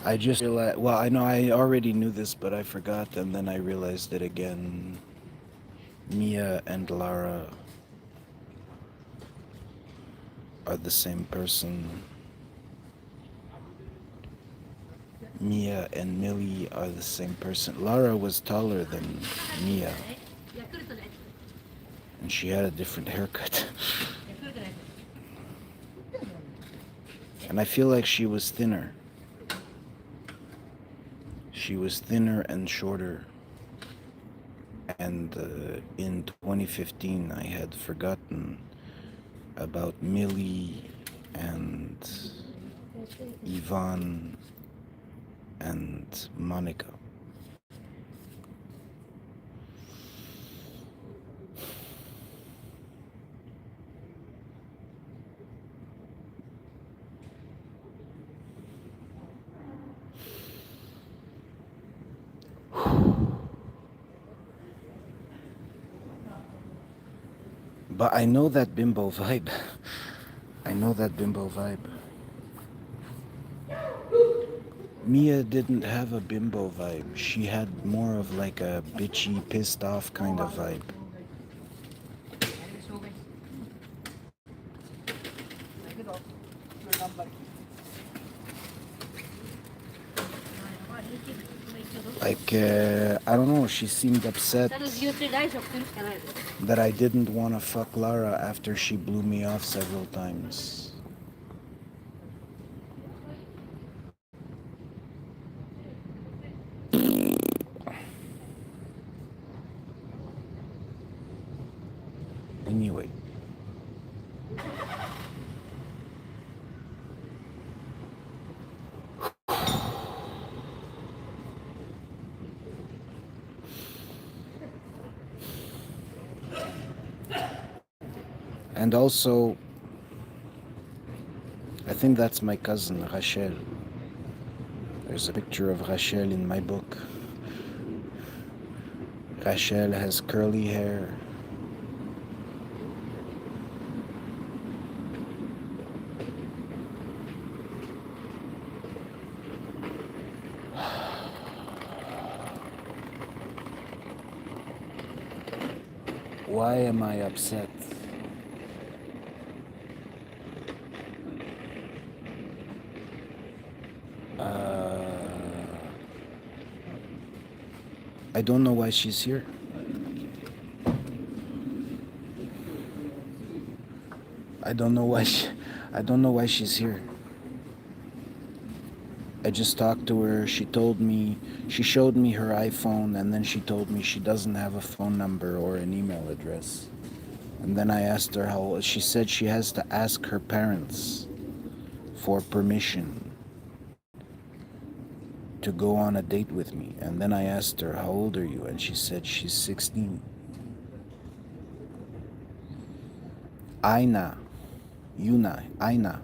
I just realized, well, I know I already knew this, but I forgot, and then I realized it again. Mia and Lara are the same person. Mia and Millie are the same person. Lara was taller than Mia, and she had a different haircut. And I feel like she was thinner. She was thinner and shorter. And in 2015, I had forgotten about Millie and Yvonne and Monica. But I know that bimbo vibe. I know that bimbo vibe. Mia didn't have a bimbo vibe. She had more of like a bitchy, pissed off kind of vibe. Like, I don't know, she seemed upset that I didn't want to fuck Lara after she blew me off several times. Anyway. And also, I think that's my cousin, Rachel. There's a picture of Rachel in my book. Rachel has curly hair. Why am I upset? I don't know why she's here. I don't know why I don't know why she's here. I just talked to her. She showed me her iPhone, and then she told me she doesn't have a phone number or an email address. And then I asked her how, she said she has to ask her parents for permission to go on a date with me. And then I asked her, how old are you? And she said she's 16. Aina. Yuna. Aina.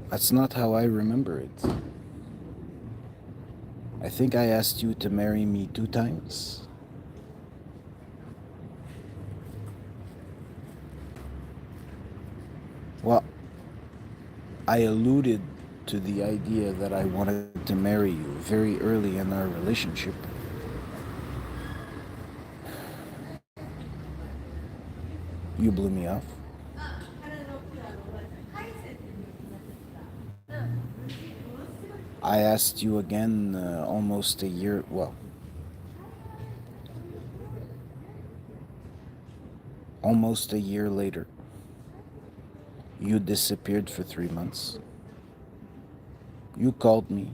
That's not how I remember it. I think I asked you to marry me 2 times. Well, I alluded to the idea that I wanted to marry you very early in our relationship. You blew me off. I asked you again almost a year, well, almost a year later. You disappeared for 3 months. You called me.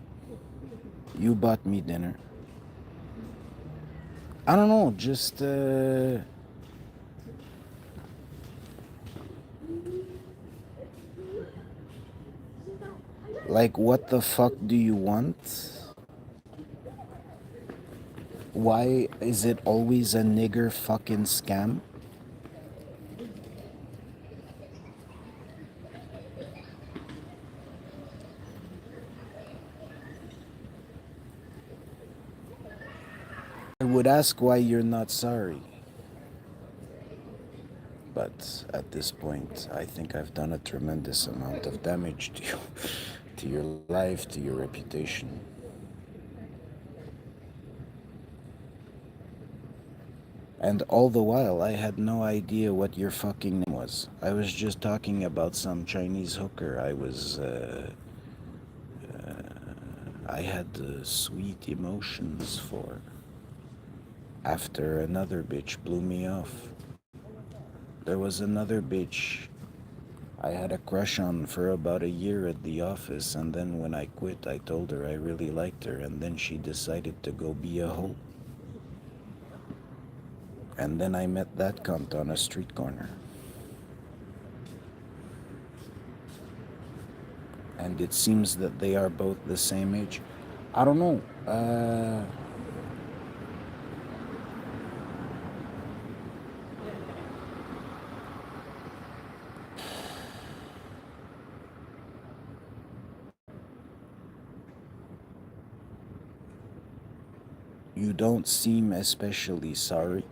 You bought me dinner. I don't know, just like, what the fuck do you want? Why is it always a nigger fucking scam? I would ask why you're not sorry. But but at this point, I think I've done a tremendous amount of damage to you, to your life, to your reputation. And all the while, I had no idea what your fucking name was. I was just talking about some Chinese hooker. I had sweet emotions for. After another bitch blew me off. There was another bitch I had a crush on for about a year at the office, and then when I quit, I told her I really liked her, and then she decided to go be a hoe. And then I met that cunt on a street corner. And it seems that they are both the same age. I don't know. You don't seem especially sorry.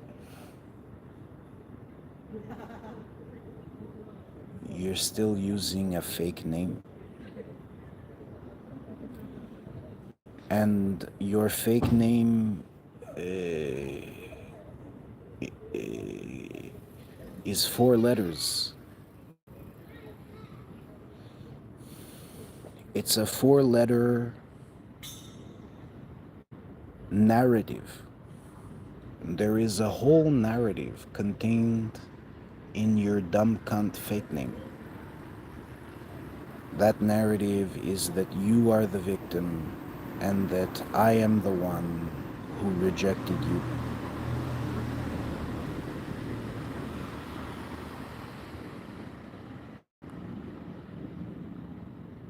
You're still using a fake name. And your fake name is 4 letters. It's a 4 letter narrative. There is a whole narrative contained in your dumb cunt fake name. That narrative is that you are the victim and that I am the one who rejected you.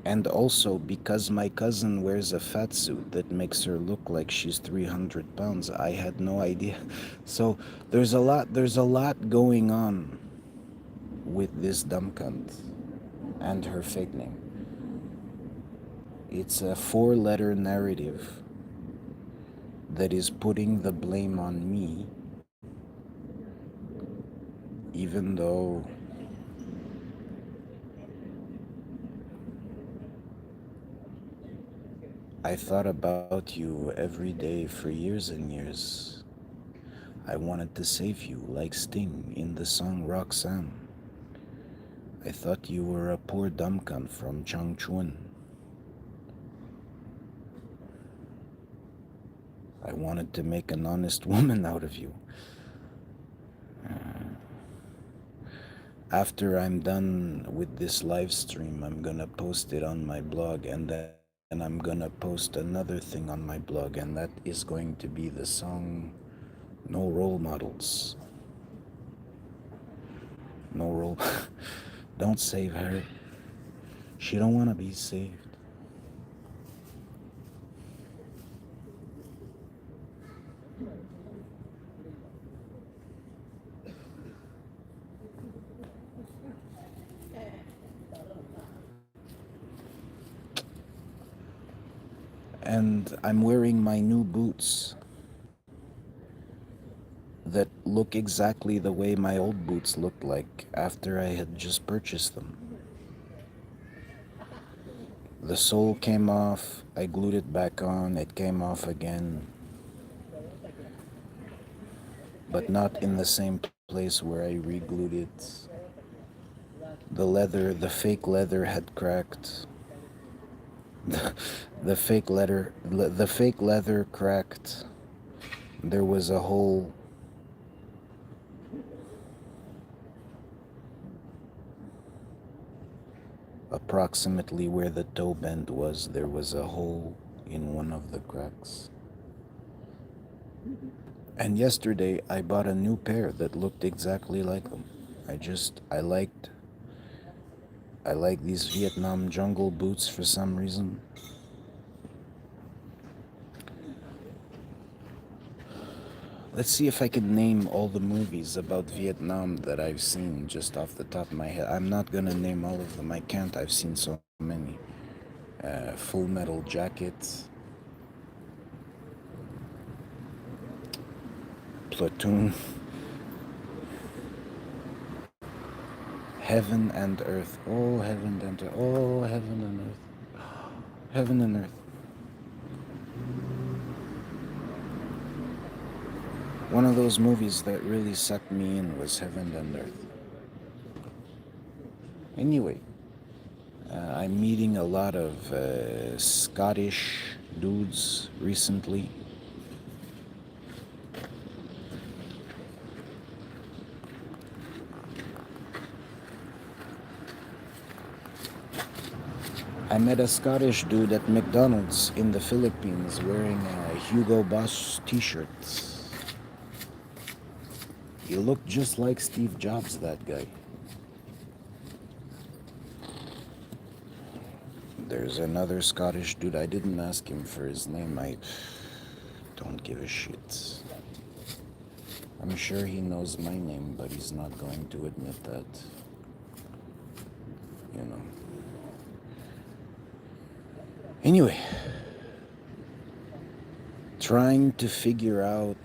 And also, because my cousin wears a fat suit that makes her look like she's 300 pounds, I had no idea. So there's a lot going on with this dumb cunt and her fake name. It's a 4 letter narrative that is putting the blame on me, even though I thought about you every day for years and years. I wanted to save you like Sting in the song Roxanne. I thought you were a poor dumb cunt from Changchun. I wanted to make an honest woman out of you. After I'm done with this live stream, I'm gonna post it on my blog, and then I'm gonna post another thing on my blog, and that is going to be the song No Role Models. No role. Don't save her. She don't want to be saved. And I'm wearing my new boots that look exactly the way my old boots looked like after I had just purchased them. The sole came off, I glued it back on, it came off again, but not in the same place where I re-glued it. The fake leather had cracked. The fake leather cracked. There was a hole. Approximately where the toe bend was, there was a hole in one of the cracks. And yesterday I bought a new pair that looked exactly like them. I like these Vietnam jungle boots for some reason. Let's see if I can name all the movies about Vietnam that I've seen just off the top of my head. I'm not gonna name all of them. I can't. I've seen so many. Full Metal Jacket, Platoon, Heaven and earth. Oh, heaven and earth. Oh, heaven and earth. Heaven and earth. One of those movies that really sucked me in was Heaven and Earth. Anyway, I'm meeting a lot of Scottish dudes recently. I met a Scottish dude at McDonald's in the Philippines wearing a Hugo Boss t-shirt. He looked just like Steve Jobs, that guy. There's another Scottish dude. I didn't ask him for his name. I don't give a shit. I'm sure he knows my name, but he's not going to admit that. You know. Anyway, trying to figure out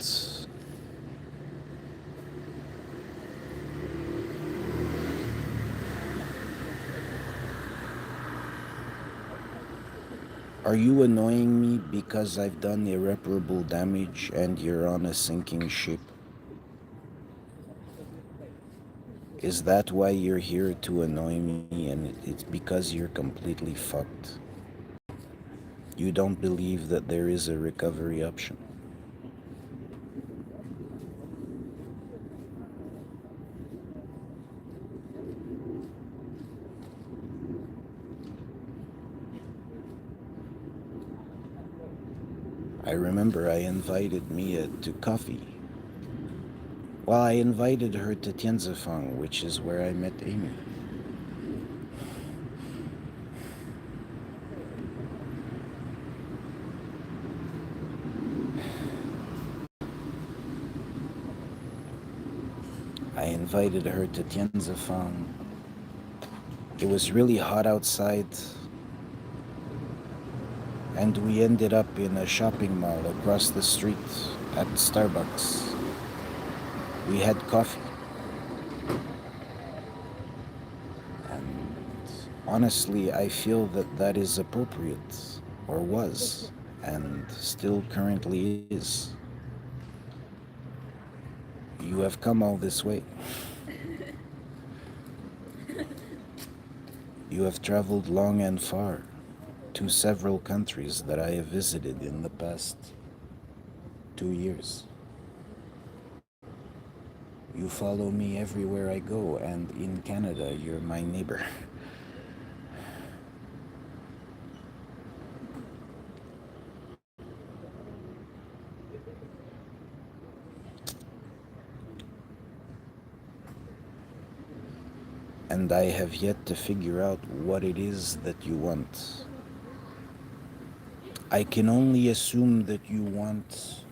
are you annoying me because I've done irreparable damage and you're on a sinking ship? Is that why you're here to annoy me and it's because you're completely fucked? You don't believe that there is a recovery option? I remember I invited Mia to coffee. Well, I invited her to Tianzifang, which is where I met Amy. I invited her to Tianzifang. It was really hot outside, and we ended up in a shopping mall across the street at Starbucks. We had coffee. And honestly, I feel that that is appropriate, or was, and still currently is. You have come all this way. You have traveled long and far to several countries that I have visited in the past 2 years. You follow me everywhere I go, and in Canada, you're my neighbor. And I have yet to figure out what it is that you want. I can only assume that you want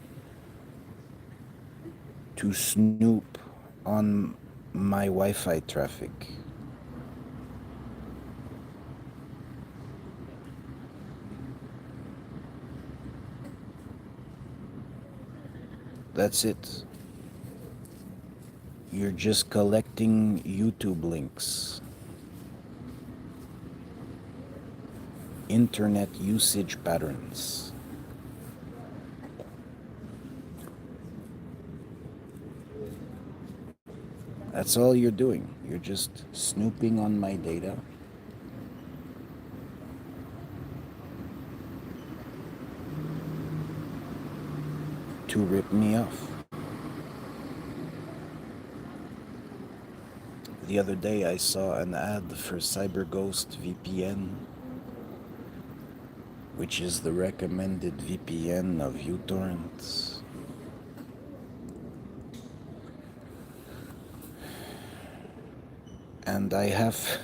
to snoop on my Wi-Fi traffic. That's it. You're just collecting YouTube links. Internet usage patterns. That's all you're doing. You're just snooping on my data. To rip me off. The other day I saw an ad for CyberGhost VPN, which is the recommended VPN of uTorrent. And I have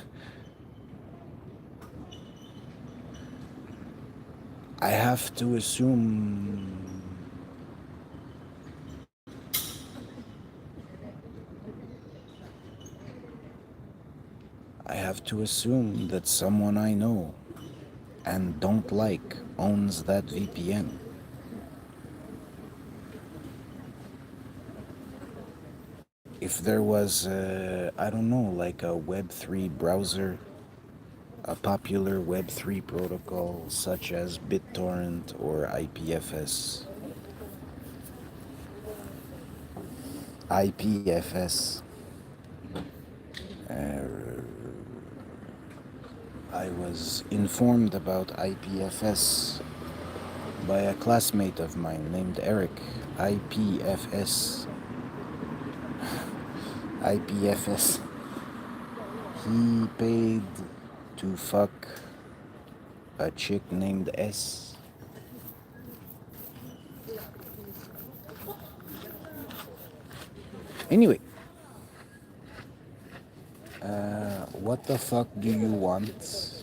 to assume that someone I know and don't like owns that VPN. if there was, I don't know, like a Web3 browser, a popular Web3 protocol such as BitTorrent or IPFS. IPFS. I was informed about IPFS by a classmate of mine named Eric. IPFS. IPFS. He paid to fuck a chick named S. Anyway, what the fuck do you want?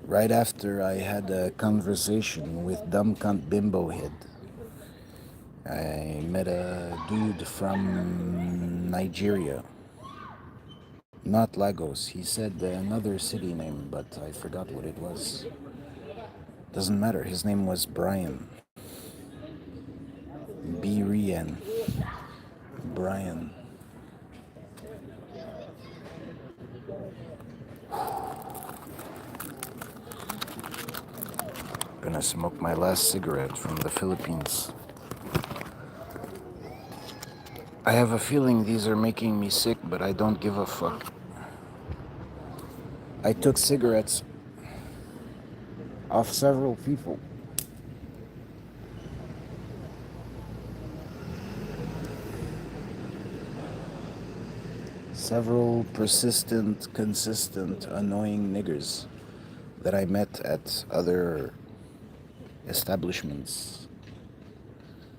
Right after I had a conversation with dumb cunt bimbo head, I met a dude from Nigeria. Not Lagos. He said another city name, but I forgot what it was. Doesn't matter. His name was Brian. B-Rian. Brian. Gonna smoke my last cigarette from the Philippines. I have a feeling these are making me sick, but I don't give a fuck. I took cigarettes off several people. Several persistent, consistent, annoying niggers that I met at other establishments,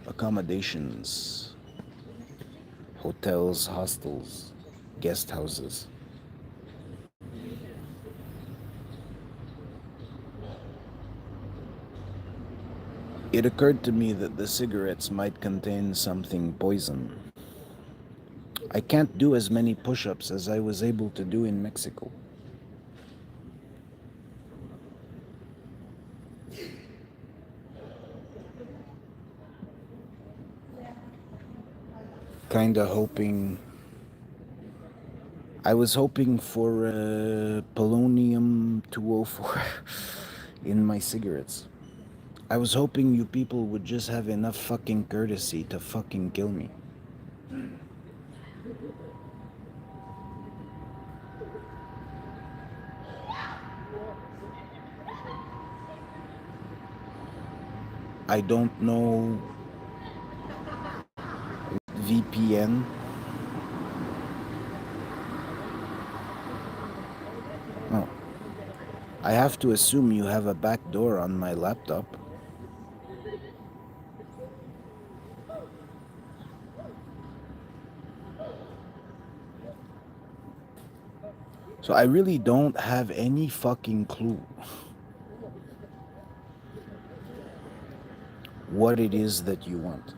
accommodations, hotels, hostels, guest houses. It occurred to me that the cigarettes might contain something poison. I can't do as many push-ups as I was able to do in Mexico. Kinda hoping... I was hoping for polonium-204 in my cigarettes. I was hoping you people would just have enough fucking courtesy to fucking kill me. I don't know VPN. Oh. I have to assume you have a back door on my laptop. So I really don't have any fucking clue what it is that you want.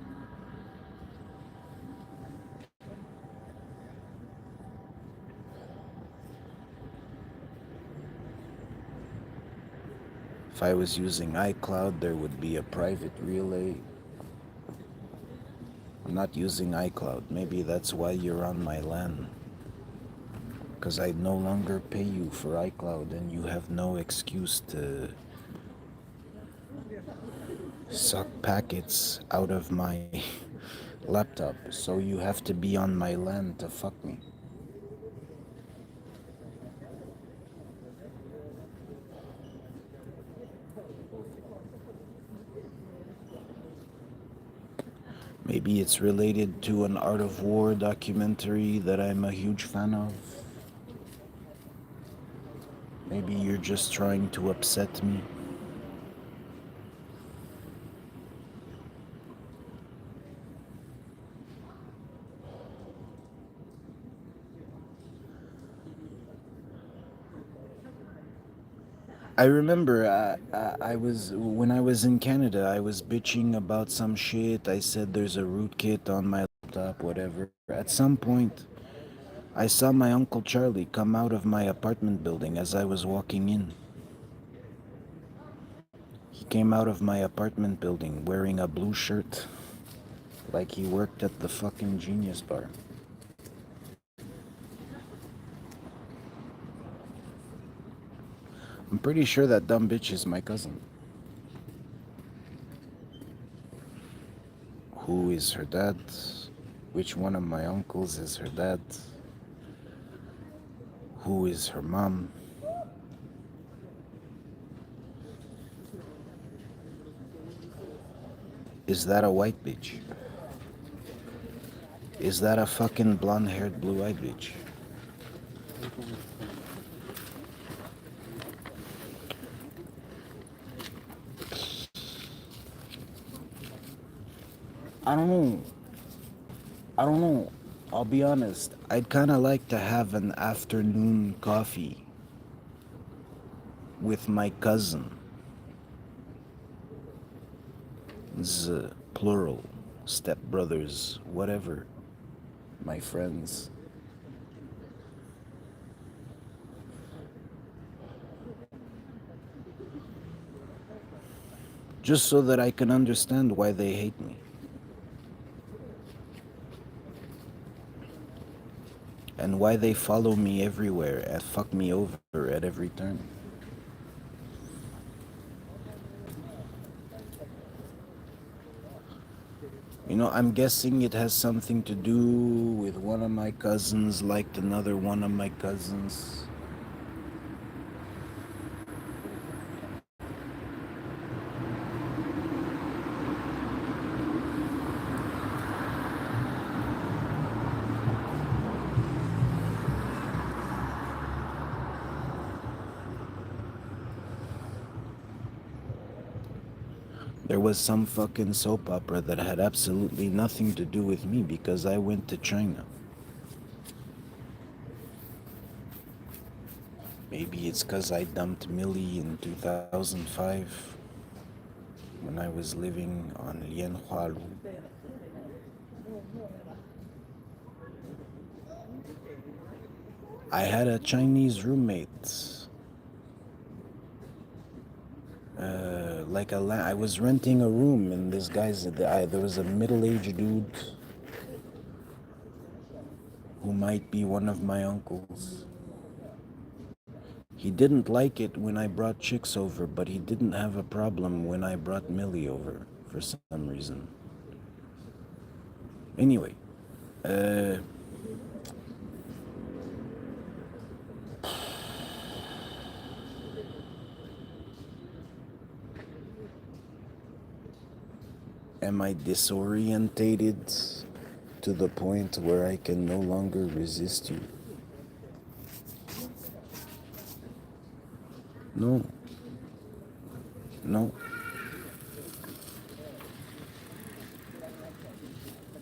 If I was using iCloud, there would be a private relay. I'm not using iCloud. Maybe that's why you're on my LAN. Because I no longer pay you for iCloud and you have no excuse to suck packets out of my laptop. So you have to be on my LAN to fuck me. Maybe it's related to an Art of War documentary that I'm a huge fan of. Maybe you're just trying to upset me. I remember when I was in Canada, I was bitching about some shit. I said there's a rootkit on my laptop, whatever. At some point, I saw my Uncle Charlie come out of my apartment building as I was walking in. He came out of my apartment building wearing a blue shirt, like he worked at the fucking Genius Bar. I'm pretty sure that dumb bitch is my cousin. Who is her dad? Which one of my uncles is her dad? Who is her mom? Is that a white bitch? Is that a fucking blonde-haired, blue-eyed bitch? I don't know. I don't know. I'll be honest. I'd kind of like to have an afternoon coffee with my cousin. Plural. Stepbrothers. Whatever. My friends. Just so that I can understand why they hate me. And why they follow me everywhere and fuck me over at every turn. You know, I'm guessing it has something to do with one of my cousins liked another one of my cousins. There was some fucking soap opera that had absolutely nothing to do with me because I went to China. Maybe it's because I dumped Millie in 2005 when I was living on Lianhualu. I had a Chinese roommate. I was renting a room, and this guy's there was a middle-aged dude who might be one of my uncles. He didn't like it when I brought chicks over, but he didn't have a problem when I brought Millie over for some reason. Anyway, am I disorientated to the point where I can no longer resist you? No. No.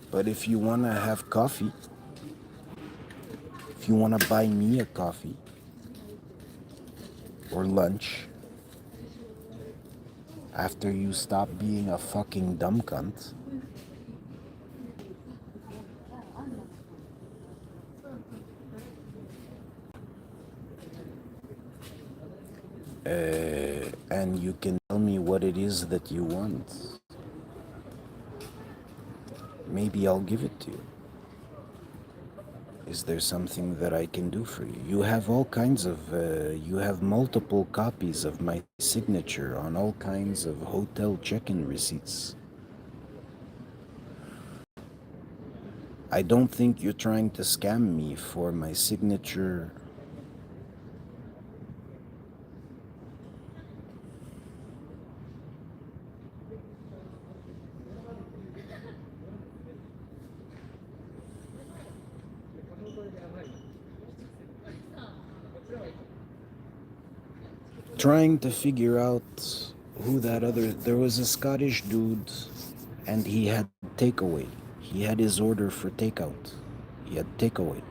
But if you want to have coffee, if you want to buy me a coffee or lunch after you stop being a fucking dumb cunt, and you can tell me what it is that you want, maybe I'll give it to you. Is there something that I can do for you? You have all kinds of, you have multiple copies of my signature on all kinds of hotel check-in receipts. I don't think you're trying to scam me for my signature. Trying to figure out who that other. There was a Scottish dude, and he had takeaway. He had his order for takeout. He had takeaway.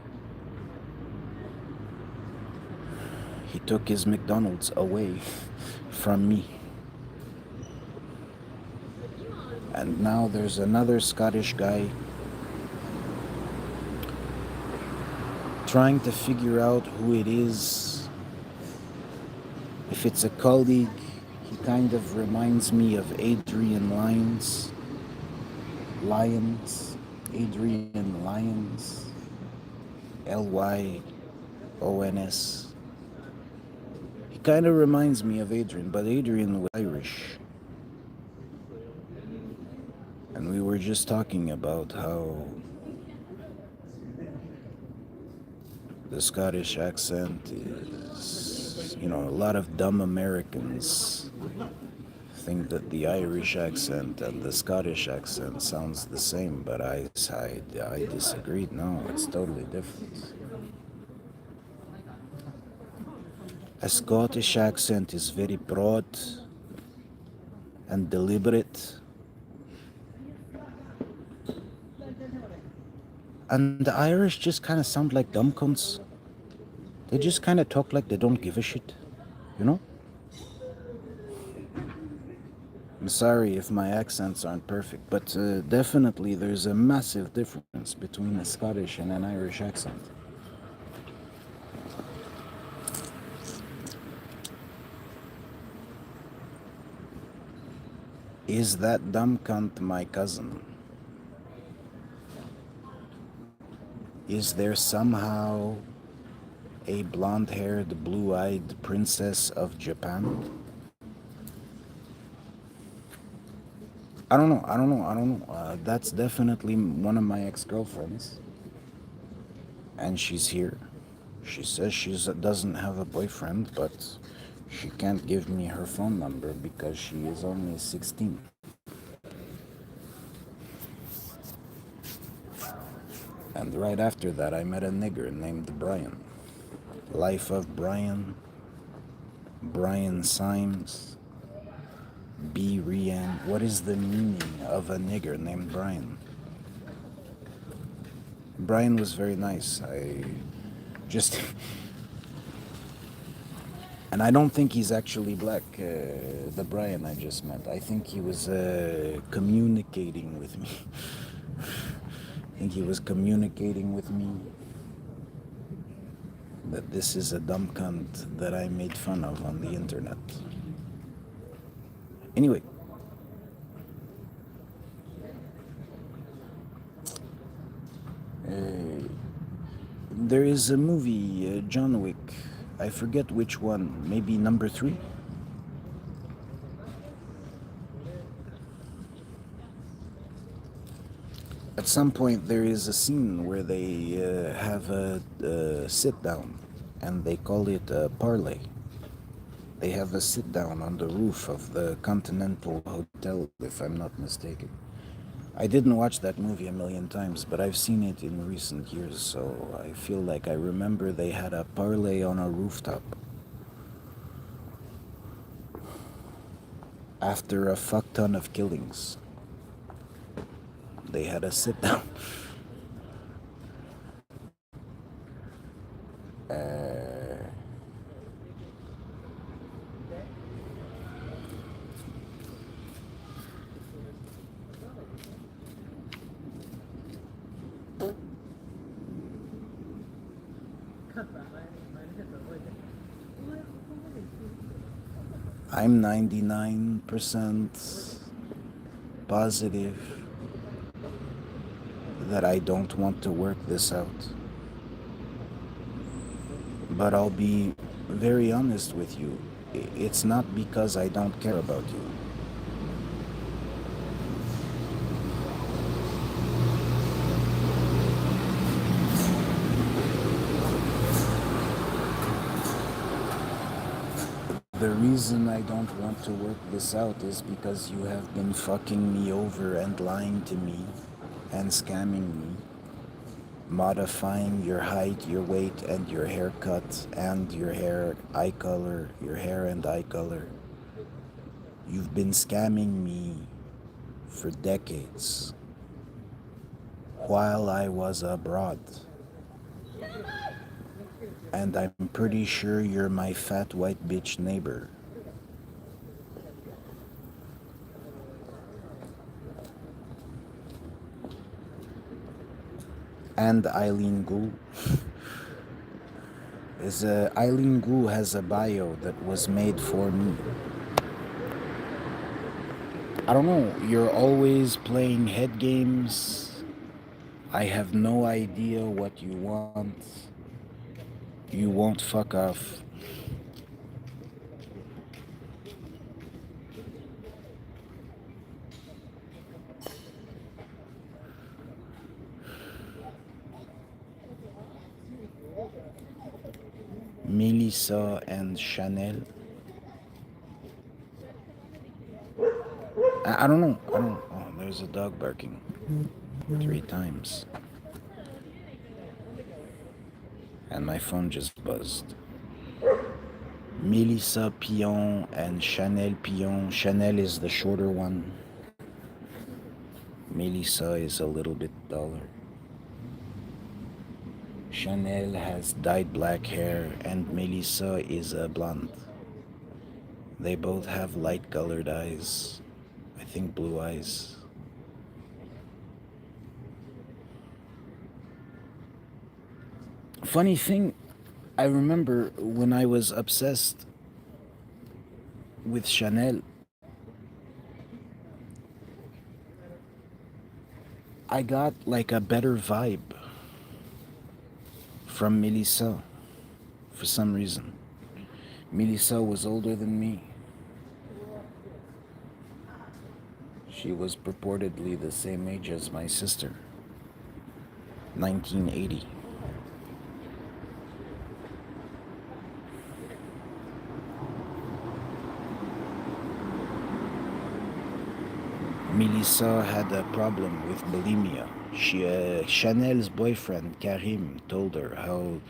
He took his McDonald's away from me. And now there's another Scottish guy trying to figure out who it is. If it's a colleague, he kind of reminds me of Adrian Lyons, Adrian Lyons, Lyons. He kind of reminds me of Adrian, but Adrian was Irish. And we were just talking about how the Scottish accent is, a lot of dumb Americans think that the Irish accent and the Scottish accent sounds the same, but I disagreed. No, it's totally different. A Scottish accent is very broad and deliberate, and the Irish just kind of sound like dumb cunts. They just kind of talk like they don't give a shit, you know? I'm sorry if my accents aren't perfect, but definitely there's a massive difference between a Scottish and an Irish accent. Is that dumb cunt my cousin? Is there somehow a blonde-haired, blue-eyed princess of Japan? I don't know. That's definitely one of my ex-girlfriends. And she's here. She says she doesn't have a boyfriend, but she can't give me her phone number because she is only 16. And right after that, I met a nigger named Brian. Life of Brian, Brian Symes, B. Rian. What is the meaning of a nigger named Brian? Brian was very nice. I just... And I don't think he's actually black, the Brian I just met. I think he was communicating with me. I think he was communicating with me that this is a dumb cunt that I made fun of on the internet. Anyway. There is a movie, John Wick. I forget which one. Maybe number 3? At some point there is a scene where they have a sit down, and they call it a parlay. They have a sit down on the roof of the Continental Hotel, if I'm not mistaken. I didn't watch that movie a million times, but I've seen it in recent years, so I feel like I remember they had a parlay on a rooftop. After a fuck ton of killings, they had a sit down. I'm 99% positive that I don't want to work this out. But I'll be very honest with you. It's not because I don't care about you. The reason I don't want to work this out is because you have been fucking me over and lying to me and scamming me, modifying your height, your weight, and your haircut, and your hair and eye color. You've been scamming me for decades while I was abroad. And I'm pretty sure you're my fat white bitch neighbor. And Eileen Gould. is Eileen Gu has a bio that was made for me. I don't know, you're always playing head games. I have no idea what you want. You won't fuck off. Melissa and Chanel. I don't know. I don't. Oh, there's a dog barking 3 times. And my phone just buzzed. Melissa Pion and Chanel Pion. Chanel is the shorter one. Melissa is a little bit taller. Chanel has dyed black hair and Melissa is a blonde. They both have light colored eyes. I think blue eyes. Funny thing, I remember when I was obsessed with Chanel, I got like a better vibe from Melissa for some reason. Melissa was older than me. She was purportedly the same age as my sister. 1980. Melissa had a problem with bulimia. Chanel's boyfriend, Karim, told her how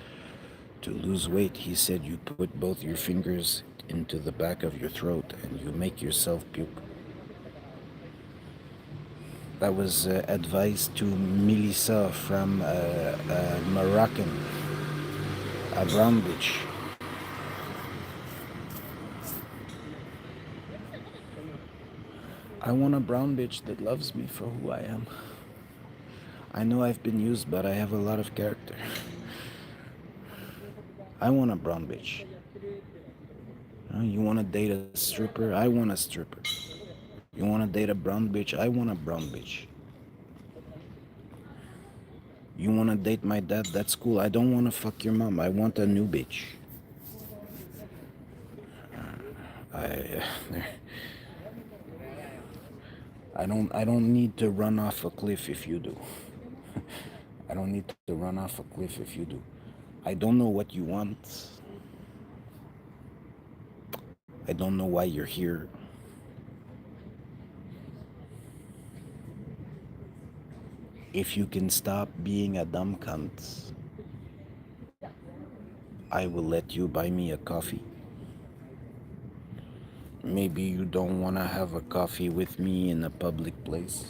to lose weight. He said you put both your fingers into the back of your throat and you make yourself puke. That was advice to Melissa from a Moroccan, a brown bitch. I want a brown bitch that loves me for who I am. I know I've been used, but I have a lot of character. I want a brown bitch. You want to date a stripper? I want a stripper. You want to date a brown bitch? I want a brown bitch. You want to date my dad? That's cool. I don't want to fuck your mom. I want a new bitch. I, I don't need to run off a cliff if you do. I don't need to run off a cliff if you do. I don't know what you want. I don't know why you're here. If you can stop being a dumb cunt, I will let you buy me a coffee. Maybe you don't want to have a coffee with me in a public place.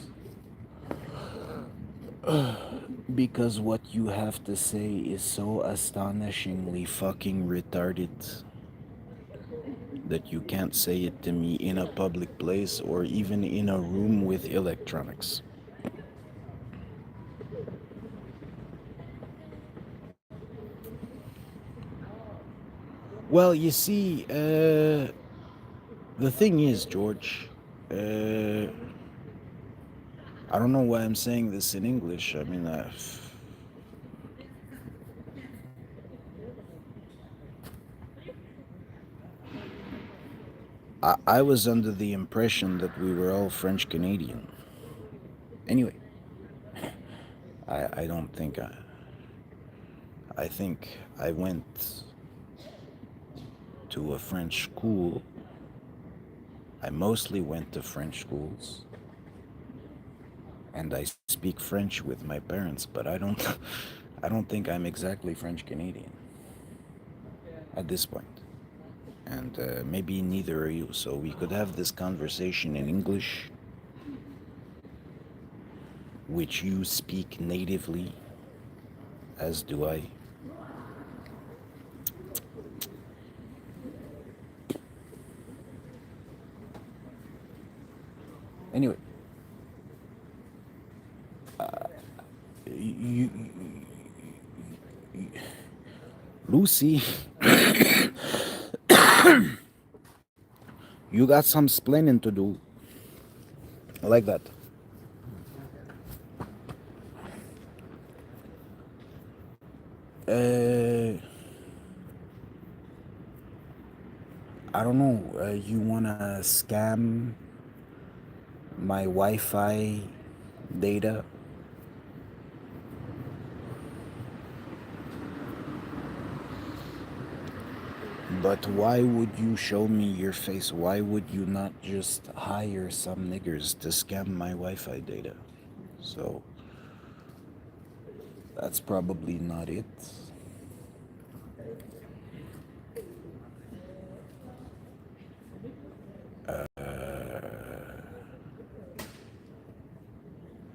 Because what you have to say is so astonishingly fucking retarded that you can't say it to me in a public place or even in a room with electronics. Well, you see, the thing is, George, I don't know why I'm saying this in English. I mean, I was under the impression that we were all French Canadian. Anyway, I don't think I think I went to a French school. I mostly went to French schools. And I speak French with my parents, but I don't I don't think I'm exactly French Canadian at this point. And maybe neither are you, so we could have this conversation in English, which you speak natively, as do I. Anyway, you Lucy, you got some splaining to do. I like that. I don't know. You wanna scam my Wi-Fi data? But why would you show me your face? Why would you not just hire some niggers to scam my Wi-Fi data? So that's probably not it.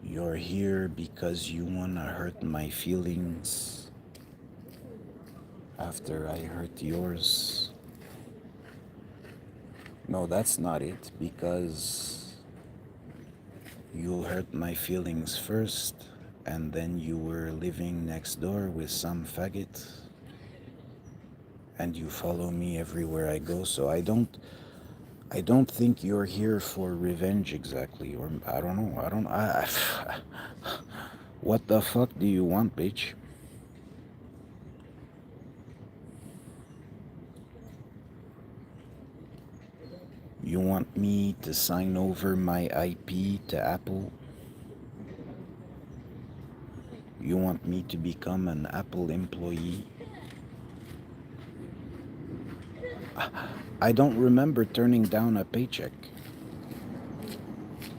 You're here because you wanna hurt my feelings after I hurt yours. No, that's not it, because you hurt my feelings first, and then you were living next door with some faggot, and you follow me everywhere I go, so I don't think you're here for revenge exactly, or I don't know, what the fuck do you want, bitch? You want me to sign over my IP to Apple? You want me to become an Apple employee? I don't remember turning down a paycheck.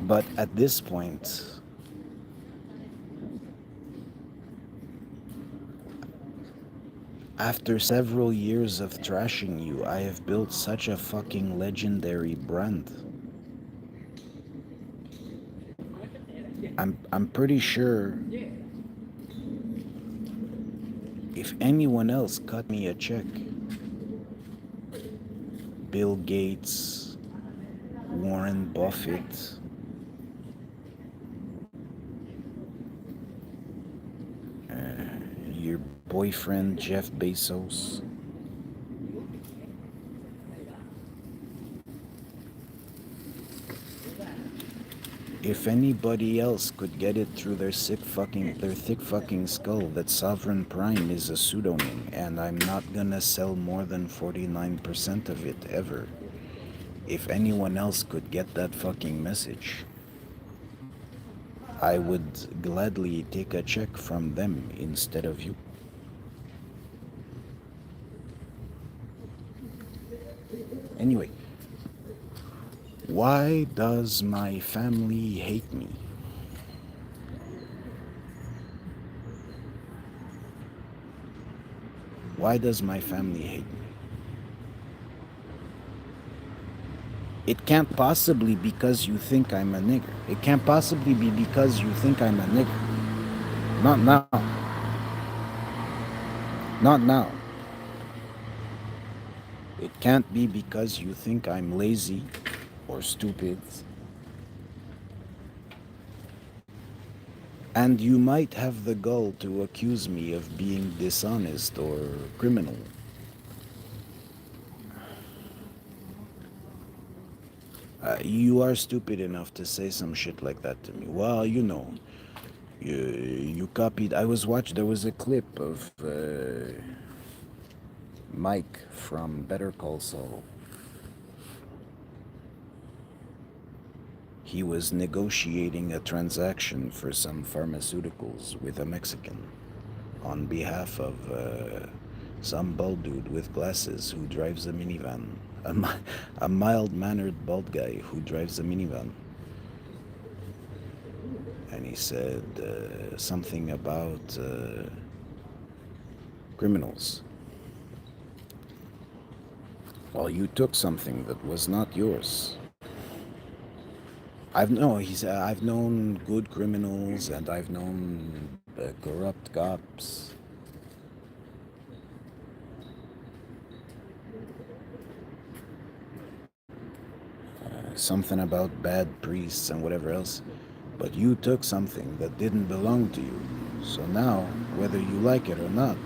But at this point, after several years of trashing you, I have built such a fucking legendary brand. I'm pretty sure if anyone else cut me a check, Bill Gates, Warren Buffett, your boyfriend Jeff Bezos, if anybody else could get it through their thick fucking skull that Sovereign Prime is a pseudonym and I'm not gonna sell more than 49% of it ever. If anyone else could get that fucking message, I would gladly take a check from them instead of you. Anyway, why does my family hate me? Why does my family hate me? It can't possibly be because you think I'm a nigger. It can't possibly be because you think I'm a nigger. Not now. Not now. It can't be because you think I'm lazy or stupid. And you might have the gall to accuse me of being dishonest or criminal. You are stupid enough to say some shit like that to me. Well, you know, you copied. There was a clip of Mike from Better Call Saul. He was negotiating a transaction for some pharmaceuticals with a Mexican on behalf of some bald dude with glasses who drives a minivan. A mild-mannered bald guy who drives a minivan. And he said something about criminals. Well, you took something that was not yours. I've known good criminals and I've known corrupt cops. Something about bad priests and whatever else. But you took something that didn't belong to you. So now, whether you like it or not,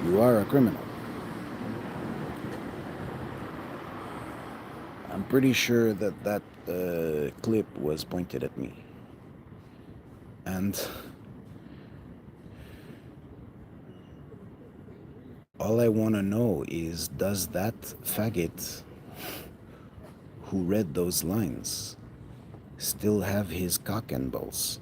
You are a criminal. I'm pretty sure that clip was pointed at me. And all I want to know is, does that faggot who read those lines still have his cock and balls?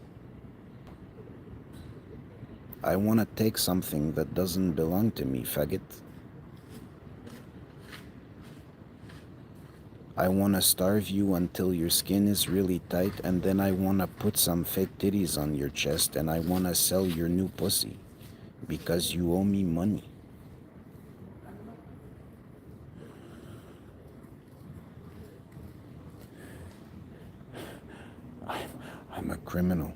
I want to take something that doesn't belong to me, faggot. I want to starve you until your skin is really tight, and then I want to put some fake titties on your chest, and I want to sell your new pussy because you owe me money. I'm a criminal.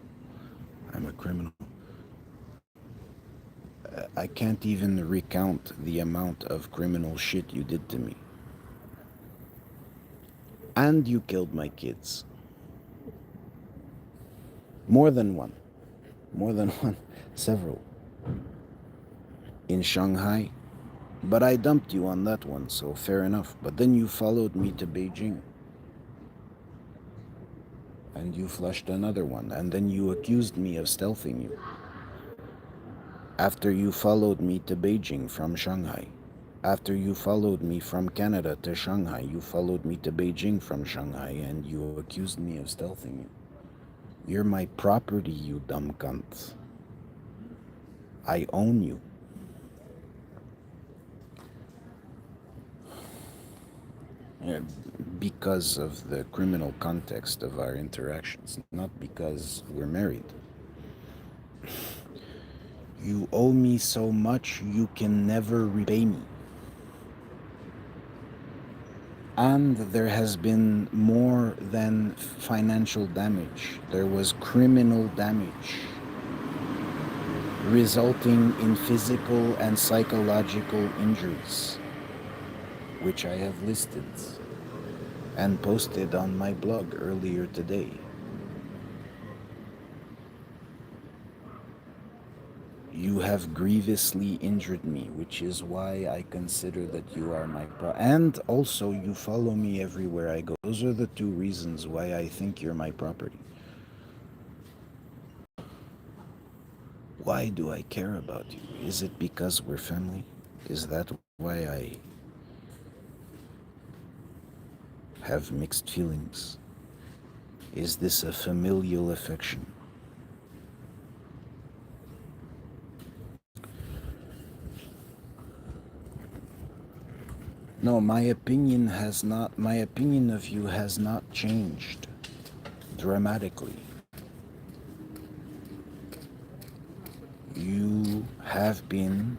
I'm a criminal. I can't even recount the amount of criminal shit you did to me. And you killed my kids. More than one. More than one. Several. In Shanghai. But I dumped you on that one, so fair enough. But then you followed me to Beijing. And you flushed another one. And then you accused me of stealthing you. After you followed me to Beijing from Shanghai. After you followed me from Canada to Shanghai, you followed me to Beijing from Shanghai, and you accused me of stealthing you. You're my property, you dumb cunt. I own you. Yeah, because of the criminal context of our interactions, not because we're married. You owe me so much you can never repay me. And there has been more than financial damage. There was criminal damage, resulting in physical and psychological injuries, which I have listed and posted on my blog earlier today. You have grievously injured me, which is why I consider that you are my and also you follow me everywhere I go. Those are the two reasons why I think you're my property. Why do I care about you? Is it because we're family? Is that why I have mixed feelings? Is this a familial affection? No, my opinion of you has not changed dramatically. You have been,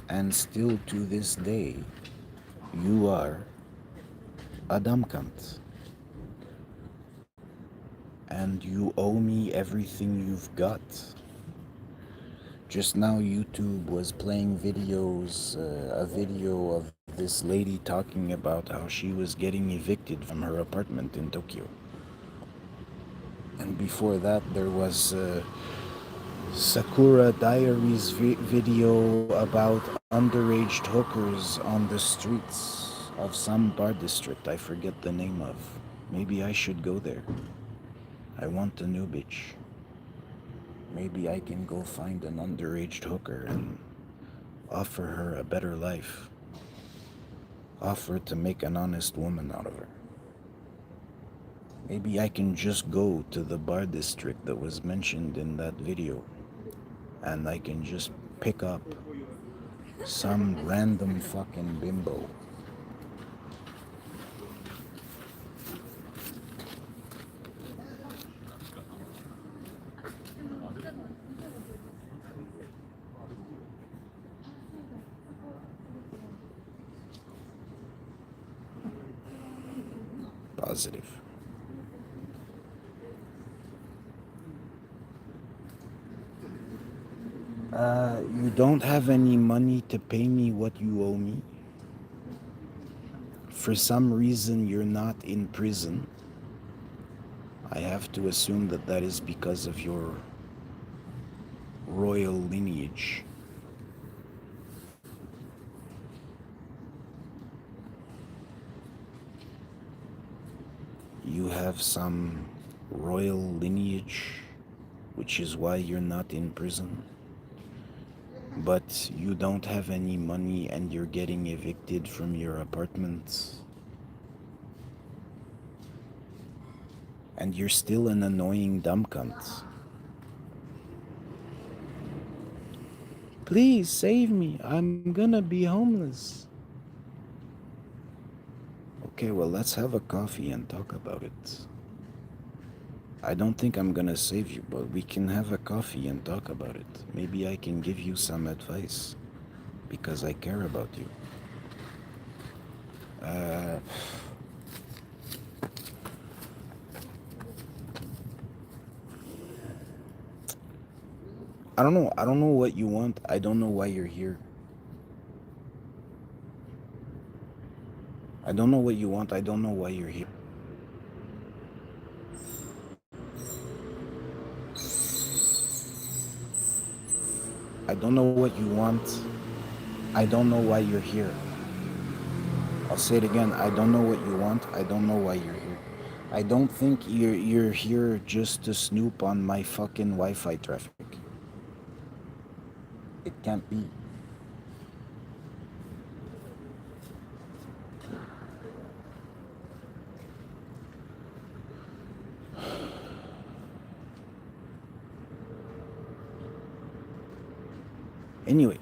and still to this day, you are a dumb cunt. And you owe me everything you've got. Just now YouTube was playing videos, a video of this lady talking about how she was getting evicted from her apartment in Tokyo. And before that there was Sakura Diaries video about underage hookers on the streets of some bar district I forget the name of. Maybe I should go there. I want a new bitch. Maybe I can go find an underage hooker and offer her a better life. Offer to make an honest woman out of her. Maybe I can just go to the bar district that was mentioned in that video and I can just pick up some random fucking bimbo. Positive. You don't have any money to pay me what you owe me. For some reason, you're not in prison. I have to assume that that is because of your royal lineage. you have some royal lineage, which is why you're not in prison. But you don't have any money and you're getting evicted from your apartment. And you're still an annoying dumb cunt. Please save me. I'm gonna be homeless. Okay, well, let's have a coffee and talk about it. I don't think I'm gonna save you, but we can have a coffee and talk about it. Maybe I can give you some advice because I care about you. Uh, I don't know. I don't know what you want. I don't know why you're here. I don't know what you want. I don't know why you're here. I don't know what you want. I don't know why you're here. I'll say it again. I don't know what you want. I don't know why you're here. I don't think you're here just to snoop on my fucking Wi-Fi traffic. It can't be. Anyway,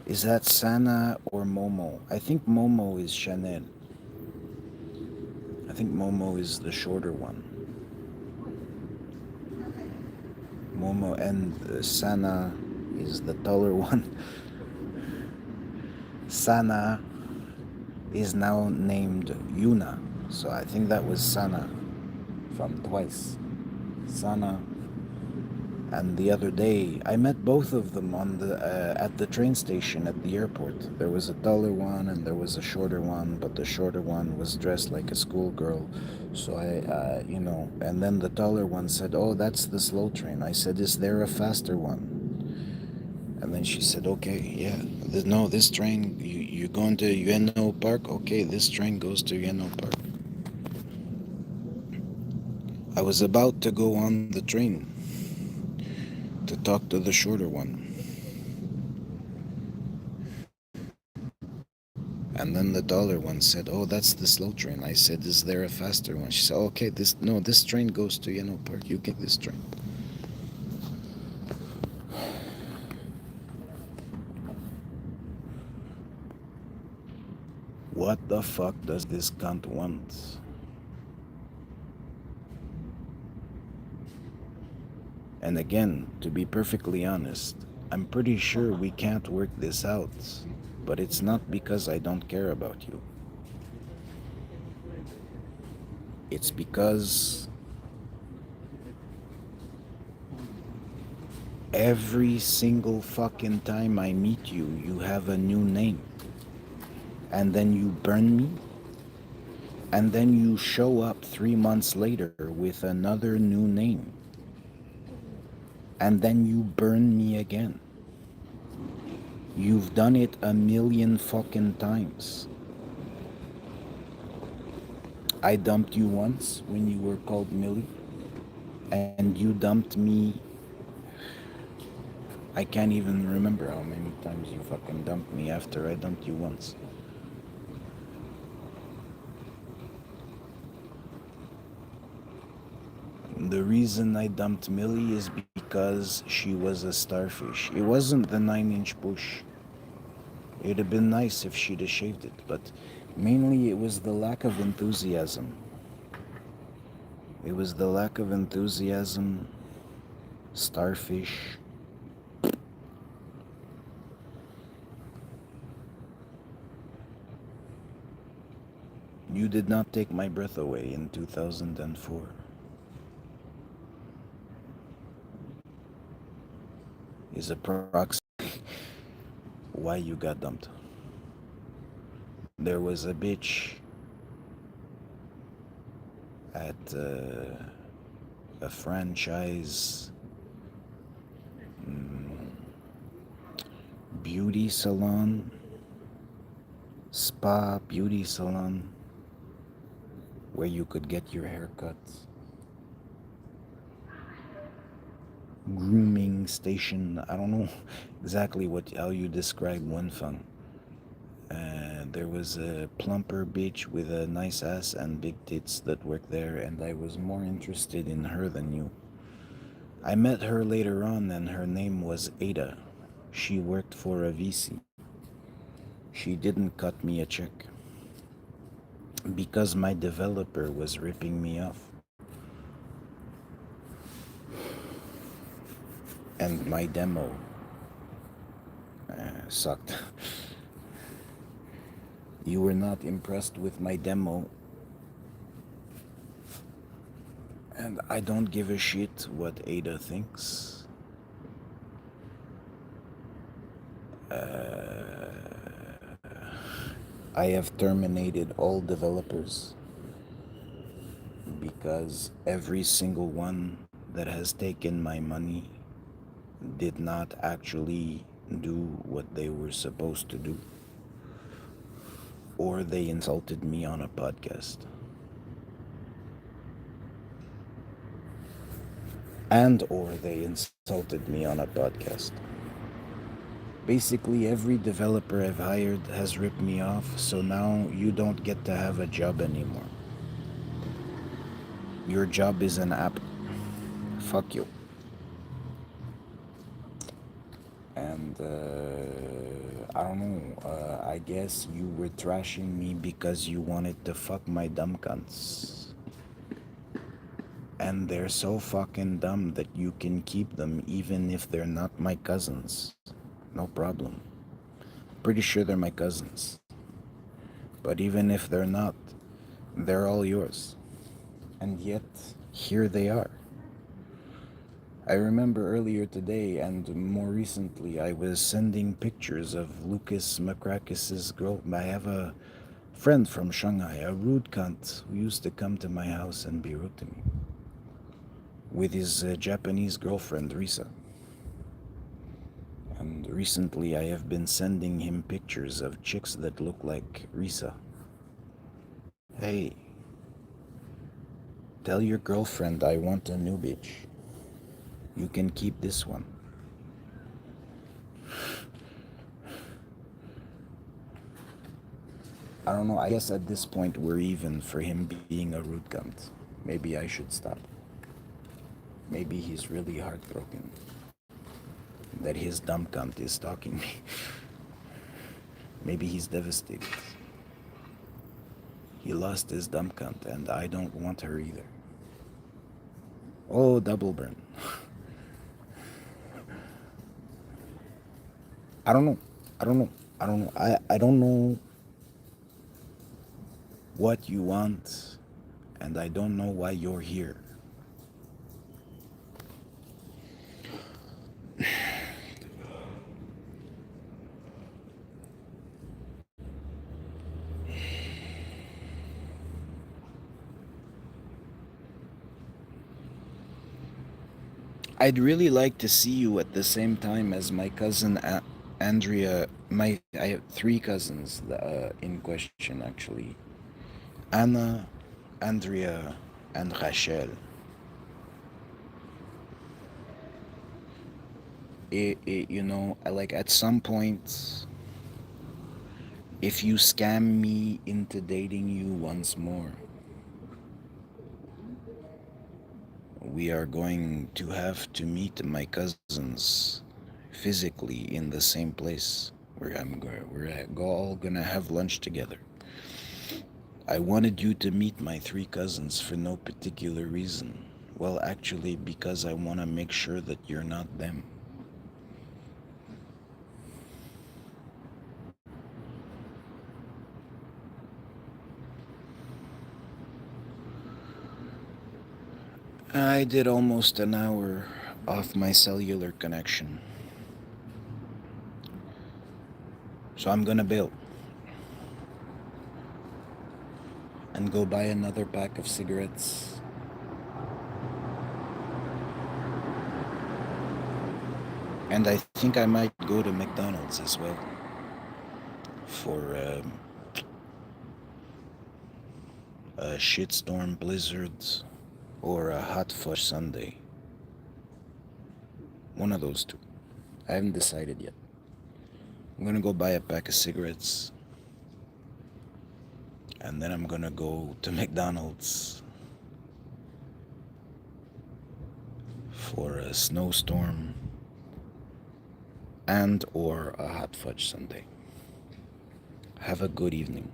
is that Sana or Momo? I think Momo is Chanel. I think Momo is the shorter one. Momo and Sana is the taller one. Sana is now named Yuna. So I think that was Sana from Twice. Sana. And the other day, I met both of them on the at the train station at the airport. There was a taller one and there was a shorter one, but the shorter one was dressed like a schoolgirl. So and then the taller one said, "Oh, that's the slow train." I said, "Is there a faster one?" And then she said, "Okay, yeah. No, this train, you're going to Ueno Park? Okay, this train goes to Ueno Park." I was about to go on the train to talk to the shorter one. And then the taller one said, "Oh, that's the slow train." I said, "Is there a faster one?" She said, "Okay, this train goes to Ueno Park. You get this train." What the fuck does this cunt want? And again, to be perfectly honest, I'm pretty sure we can't work this out. But it's not because I don't care about you. It's because every single fucking time I meet you, you have a new name. And then you burn me. And then you show up 3 months later with another new name. And then you burn me again. You've done it a million fucking times. I dumped you once when you were called Millie. And you dumped me. I can't even remember how many times you fucking dumped me after I dumped you once. The reason I dumped Millie is because she was a starfish. It wasn't the 9-inch bush. It'd have been nice if she'd have shaved it, but mainly it was the lack of enthusiasm. It was the lack of enthusiasm, starfish. You did not take my breath away in 2004. Is approximately why you got dumped. There was a bitch at a franchise beauty salon, spa beauty salon, where you could get your hair cut, grooming station. I don't know exactly how you describe one feng. There was a plumper bitch with a nice ass and big tits that worked there, and I was more interested in her than you. I met her later on, and her name was Ada. She worked for a VC. She didn't cut me a check because my developer was ripping me off. And my demo sucked. You were not impressed with my demo, and I don't give a shit what Ada thinks. I have terminated all developers because every single one that has taken my money did not actually do what they were supposed to do, or they insulted me on a podcast. And or they insulted me on a podcast. Basically, every developer I've hired has ripped me off, so now you don't get to have a job anymore. Your job is an app. Fuck you. And I don't know, I guess you were trashing me because you wanted to fuck my dumb cunts. And they're so fucking dumb that you can keep them even if they're not my cousins. No problem. Pretty sure they're my cousins. But even if they're not, they're all yours. And yet, here they are. I remember earlier today and more recently, I was sending pictures of Lucas Makrakis' girl. I have a friend from Shanghai, a rude cunt who used to come to my house and be rude to me, with his Japanese girlfriend, Risa. And recently, I have been sending him pictures of chicks that look like Risa. Hey, tell your girlfriend I want a new bitch. You can keep this one. I don't know, I guess at this point we're even for him being a rude cunt. Maybe I should stop. Maybe he's really heartbroken that his dumb cunt is stalking me. Maybe he's devastated. He lost his dumb cunt and I don't want her either. Oh, double burn. I don't know. I don't know. I don't know. I don't know what you want, and I don't know why you're here. I'd really like to see you at the same time as my cousin Andrea. I have three cousins in question actually. Anna, Andrea, and Rachel. Like at some point, if you scam me into dating you once more, we are going to have to meet my cousins physically in the same place where we're all gonna have lunch together. I wanted you to meet my three cousins for no particular reason. Well, actually, because I want to make sure that you're not them. I did almost an hour off my cellular connection. So I'm gonna bail. and go buy another pack of cigarettes. And I think I might go to McDonald's as well for a shitstorm blizzard or a hot fudge sundae. One of those two. I haven't decided yet. I'm gonna go buy a pack of cigarettes, and then I'm gonna go to McDonald's for a snowstorm and or a hot fudge sundae. Have a good evening.